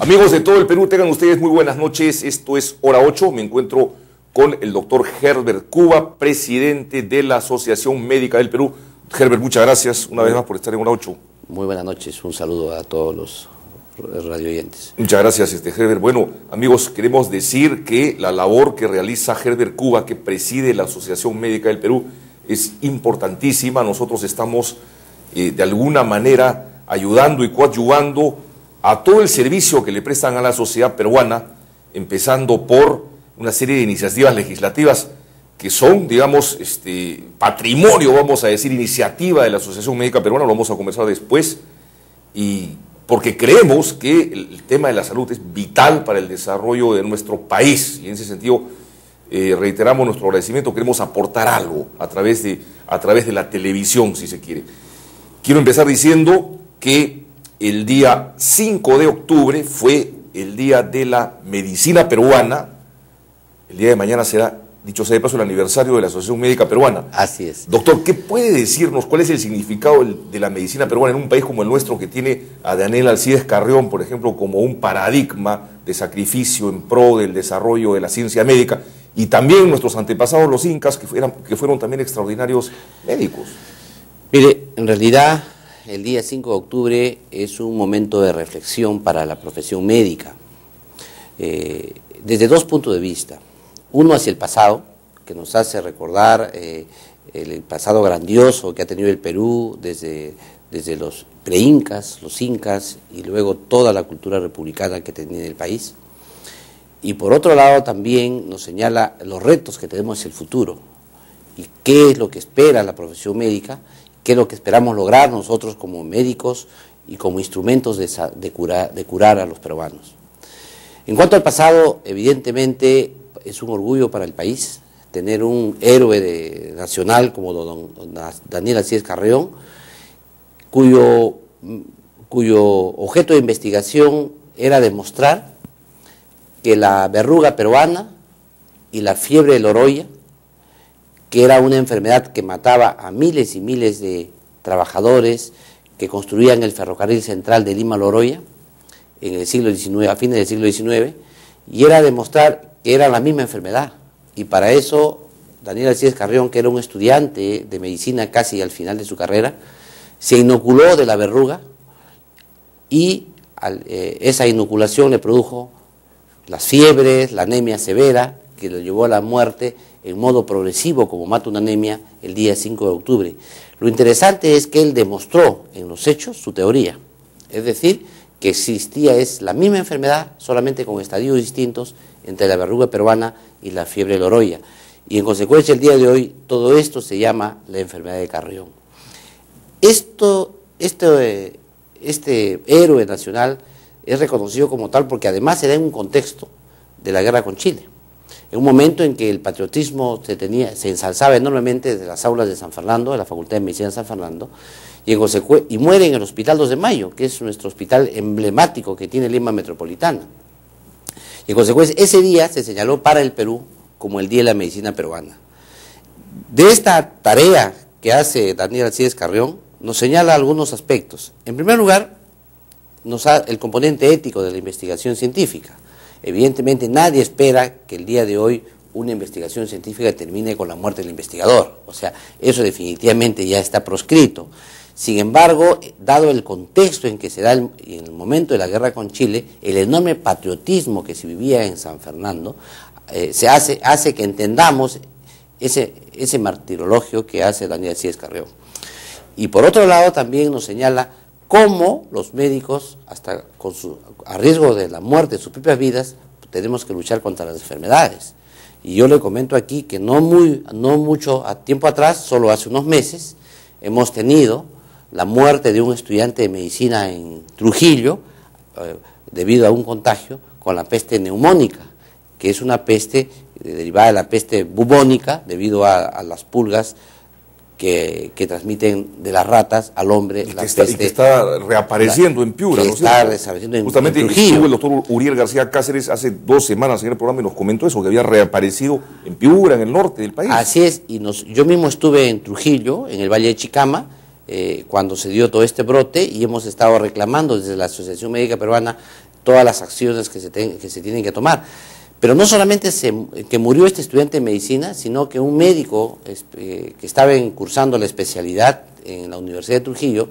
Amigos de todo el Perú, tengan ustedes muy buenas noches. Esto es Hora 8. Me encuentro con el doctor Herbert Cuba, presidente de la Asociación Médica del Perú. Herbert, muchas gracias una vez más por estar en Hora 8. Muy buenas noches, un saludo a todos los radioyentes. Muchas gracias, Herbert. Bueno, amigos, queremos decir que la labor que realiza Herbert Cuba, que preside la Asociación Médica del Perú, es importantísima. Nosotros estamos de alguna manera ayudando y coadyuvando a todo el servicio que le prestan a la sociedad peruana, empezando por una serie de iniciativas legislativas que son, digamos, patrimonio, vamos a decir, iniciativa de la Asociación Médica Peruana. Lo vamos a conversar después, y porque creemos que el tema de la salud es vital para el desarrollo de nuestro país, y en ese sentido reiteramos nuestro agradecimiento. Queremos aportar algo a través de la televisión, si se quiere. Quiero empezar diciendo que el día 5 de octubre fue el Día de la Medicina Peruana. El día de mañana será, dicho sea de paso, el aniversario de la Asociación Médica Peruana. Así es. Doctor, ¿qué puede decirnos? ¿Cuál es el significado de la medicina peruana en un país como el nuestro, que tiene a Daniel Alcides Carrión, por ejemplo, como un paradigma de sacrificio en pro del desarrollo de la ciencia médica, y también nuestros antepasados los incas, que fueron también extraordinarios médicos? Mire, en realidad el día 5 de octubre es un momento de reflexión para la profesión médica, desde dos puntos de vista. Uno hacia el pasado, que nos hace recordar el pasado grandioso que ha tenido el Perú desde los pre-incas, los incas, y luego toda la cultura republicana que tenía el país. Y por otro lado también nos señala los retos que tenemos en el futuro, y qué es lo que espera la profesión médica, qué es lo que esperamos lograr nosotros como médicos y como instrumentos de curar a los peruanos. En cuanto al pasado, evidentemente es un orgullo para el país tener un héroe nacional como don Daniel Alcides Carrión, cuyo objeto de investigación era demostrar que la verruga peruana y la fiebre de Loroya, que era una enfermedad que mataba a miles y miles de trabajadores que construían el ferrocarril central de Lima-Loroya en el siglo XIX, a fines del siglo XIX, y era demostrar que era la misma enfermedad. Y para eso Daniel Alcides Carrión, que era un estudiante de medicina casi al final de su carrera, se inoculó de la verruga, y esa inoculación le produjo las fiebres, la anemia severa, que lo llevó a la muerte en modo progresivo, como mata una anemia, el día 5 de octubre. Lo interesante es que él demostró en los hechos su teoría, es decir, que existía la misma enfermedad, solamente con estadios distintos entre la verruga peruana y la fiebre de Loroya. Y en consecuencia, el día de hoy, todo esto se llama la enfermedad de Carrión. Este héroe nacional es reconocido como tal porque además se da en un contexto de la guerra con Chile, en un momento en que el patriotismo se ensalzaba enormemente desde las aulas de San Fernando, de la Facultad de Medicina de San Fernando, y muere en el Hospital 2 de Mayo, que es nuestro hospital emblemático que tiene Lima Metropolitana. Y en consecuencia, ese día se señaló para el Perú como el Día de la Medicina Peruana. De esta tarea que hace Daniel Alcides Carrión, nos señala algunos aspectos. En primer lugar, nos da el componente ético de la investigación científica. Evidentemente nadie espera que el día de hoy una investigación científica termine con la muerte del investigador. O sea, eso definitivamente ya está proscrito. Sin embargo, dado el contexto en que se da en el momento de la guerra con Chile, el enorme patriotismo que se vivía en San Fernando, hace que entendamos ese martirologio que hace Daniel Alcides Carrión. Y por otro lado también nos señala cómo los médicos, hasta a riesgo de la muerte de sus propias vidas, tenemos que luchar contra las enfermedades. Y yo le comento aquí que no mucho tiempo atrás, solo hace unos meses, hemos tenido la muerte de un estudiante de medicina en Trujillo debido a un contagio con la peste neumónica, que es una peste derivada de la peste bubónica debido a las pulgas que transmiten de las ratas al hombre la peste. Y que está reapareciendo en Piura, ¿no? Está reapareciendo en Justamente en Trujillo. Estuvo el doctor Uriel García Cáceres hace 2 semanas en el programa y nos comentó eso, que había reaparecido en Piura, en el norte del país. Así es, y yo mismo estuve en Trujillo, en el Valle de Chicama, cuando se dio todo este brote, y hemos estado reclamando desde la Asociación Médica Peruana todas las acciones que se tienen que tomar. Pero no solamente que murió este estudiante de medicina, sino que un médico que estaba cursando la especialidad en la Universidad de Trujillo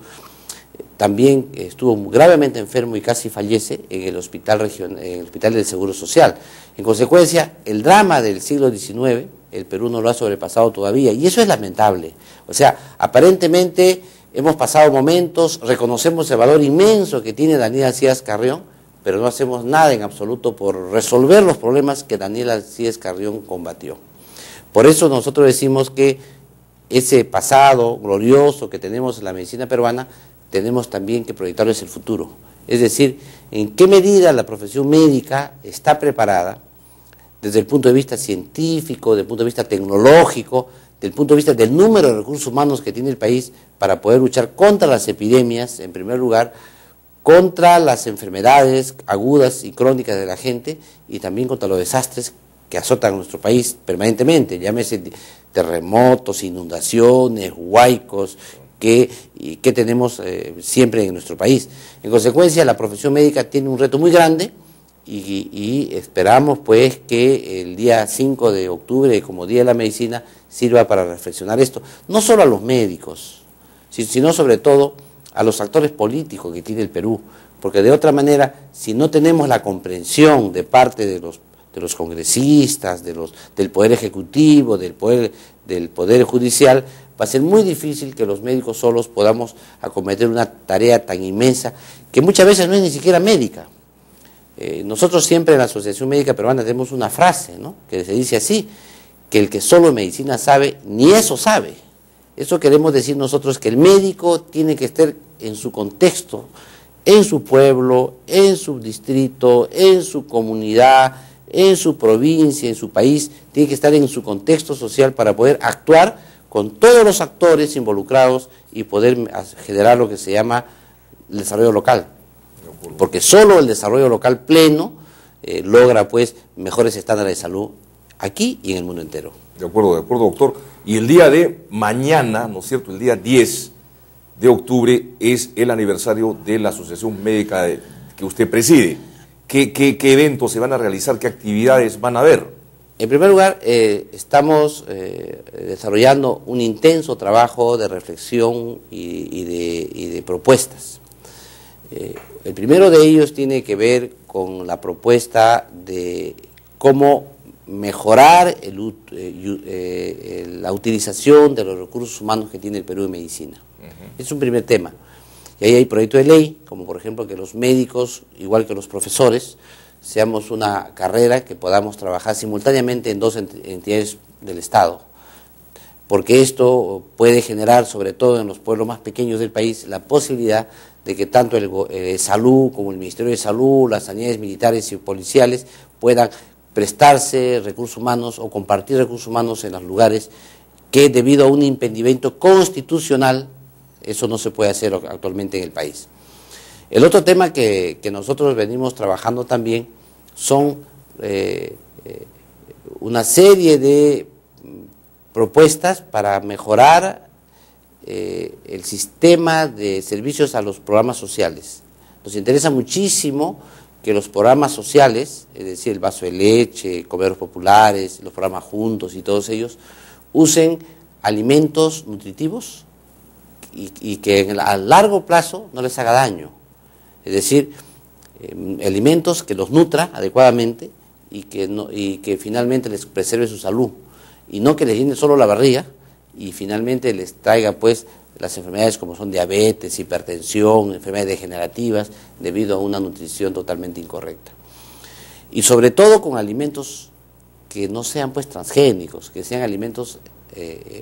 también estuvo gravemente enfermo y casi fallece en el hospital del Seguro Social. En consecuencia, el drama del siglo XIX, el Perú no lo ha sobrepasado todavía, y eso es lamentable. O sea, aparentemente hemos pasado momentos, reconocemos el valor inmenso que tiene Daniel Alcides Carrión, pero no hacemos nada en absoluto por resolver los problemas que Daniel Alcides Carrión combatió. Por eso nosotros decimos que ese pasado glorioso que tenemos en la medicina peruana, tenemos también que proyectarlo hacia el futuro. Es decir, en qué medida la profesión médica está preparada desde el punto de vista científico, desde el punto de vista tecnológico, desde el punto de vista del número de recursos humanos que tiene el país para poder luchar contra las epidemias, en primer lugar, contra las enfermedades agudas y crónicas de la gente y también contra los desastres que azotan a nuestro país permanentemente, llámese terremotos, inundaciones, huaicos, que tenemos siempre en nuestro país. En consecuencia, la profesión médica tiene un reto muy grande y esperamos pues que el día 5 de octubre, como Día de la Medicina, sirva para reflexionar esto, no solo a los médicos, sino sobre todo a los actores políticos que tiene el Perú, porque de otra manera, si no tenemos la comprensión de parte de los congresistas, del Poder Ejecutivo, del Poder Judicial, va a ser muy difícil que los médicos solos podamos acometer una tarea tan inmensa, que muchas veces no es ni siquiera médica. Nosotros siempre en la Asociación Médica Peruana tenemos una frase, ¿no?, que se dice así, que el que solo medicina sabe, ni eso sabe. Eso queremos decir nosotros, que el médico tiene que estar en su contexto, en su pueblo, en su distrito, en su comunidad, en su provincia, en su país, tiene que estar en su contexto social para poder actuar con todos los actores involucrados y poder generar lo que se llama el desarrollo local. Porque solo el desarrollo local pleno logra pues mejores estándares de salud aquí y en el mundo entero. De acuerdo, doctor. Y el día de mañana, ¿no es cierto?, el día 10 de octubre es el aniversario de la Asociación Médica que usted preside. ¿Qué eventos se van a realizar? ¿Qué actividades van a haber? En primer lugar, estamos desarrollando un intenso trabajo de reflexión y de propuestas. El primero de ellos tiene que ver con la propuesta de cómo mejorar la utilización de los recursos humanos que tiene el Perú en medicina. Es un primer tema. Y ahí hay proyectos de ley, como por ejemplo que los médicos, igual que los profesores, seamos una carrera que podamos trabajar simultáneamente en dos entidades del Estado, porque esto puede generar, sobre todo en los pueblos más pequeños del país, la posibilidad de que tanto el Salud como el Ministerio de Salud, las sanidades militares y policiales puedan prestarse recursos humanos o compartir recursos humanos en los lugares que, debido a un impedimento constitucional, eso no se puede hacer actualmente en el país. El otro tema que nosotros venimos trabajando también son una serie de propuestas para mejorar el sistema de servicios a los programas sociales. Nos interesa muchísimo que los programas sociales, es decir, el vaso de leche, comederos populares, los programas Juntos y todos ellos, usen alimentos nutritivos y que a largo plazo no les haga daño. Es decir, alimentos que los nutra adecuadamente y que finalmente les preserve su salud, y no que les llene solo la barriga y finalmente les traiga pues las enfermedades como son diabetes, hipertensión, enfermedades degenerativas, debido a una nutrición totalmente incorrecta. Y sobre todo con alimentos que no sean pues transgénicos, que sean alimentos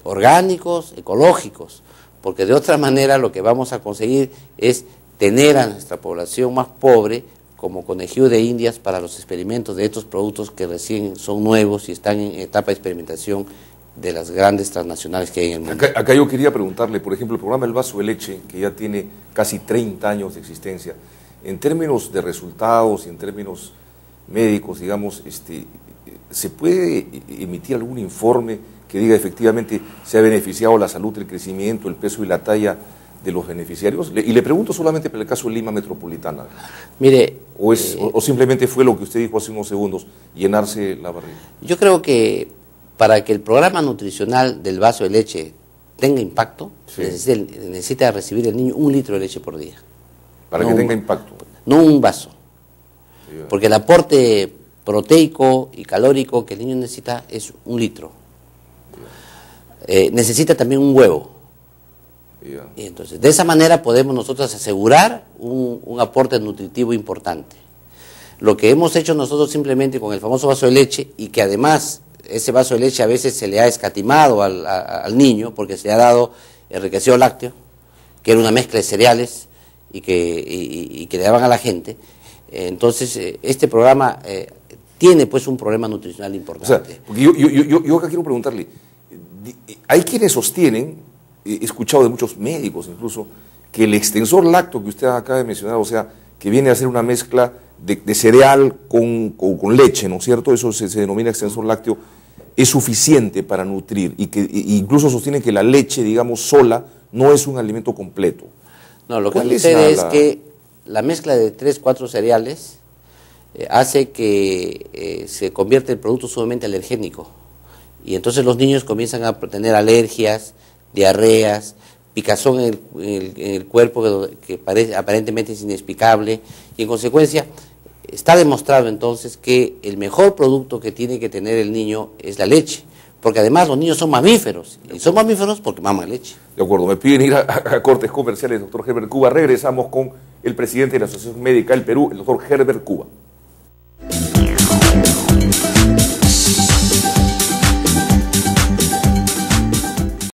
orgánicos, ecológicos, porque de otra manera lo que vamos a conseguir es tener a nuestra población más pobre como conejillo de indias para los experimentos de estos productos que recién son nuevos y están en etapa de experimentación de las grandes transnacionales que hay en el mundo. Acá yo quería preguntarle, por ejemplo, el programa El Vaso de Leche, que ya tiene casi 30 años de existencia, en términos de resultados y en términos médicos, digamos, ¿se puede emitir algún informe que diga efectivamente se ha beneficiado la salud, el crecimiento, el peso y la talla de los beneficiarios? Y le pregunto solamente por el caso de Lima Metropolitana. Mire, o simplemente fue lo que usted dijo hace unos segundos, llenarse la barriga? Yo creo que para que el programa nutricional del vaso de leche tenga impacto, Sí. necesita recibir el niño 1 litro de leche por día. Para que tenga impacto. No un vaso. Ya. Porque el aporte proteico y calórico que el niño necesita es 1 litro. Necesita también un huevo. Ya. Y entonces, de esa manera podemos nosotros asegurar un aporte nutritivo importante. Lo que hemos hecho nosotros simplemente con el famoso vaso de leche, y que además ese vaso de leche a veces se le ha escatimado al niño porque se le ha dado enriquecido lácteo, que era una mezcla de cereales y que le daban a la gente. Entonces, este programa tiene pues un problema nutricional O sea, importante. porque yo acá quiero preguntarle, hay quienes sostienen, he escuchado de muchos médicos incluso, que el extensor lácteo que usted acaba de mencionar, o sea, que viene a ser una mezcla de cereal con leche, ¿no es cierto? Eso se denomina extensor lácteo, es suficiente para nutrir, y que incluso sostienen que la leche, digamos, sola, no es un alimento completo. No, lo que ¿Cuál es sucede es que la mezcla de 3, 4 cereales hace que se convierta el producto sumamente alergénico. Y entonces los niños comienzan a tener alergias, diarreas, picazón en el cuerpo que aparentemente es inexplicable. Y en consecuencia está demostrado entonces que el mejor producto que tiene que tener el niño es la leche. Porque además los niños son mamíferos. Y son mamíferos porque maman leche. De acuerdo, me piden ir a cortes comerciales, doctor Herbert Cuba. Regresamos con el presidente de la Asociación Médica del Perú, el doctor Herbert Cuba.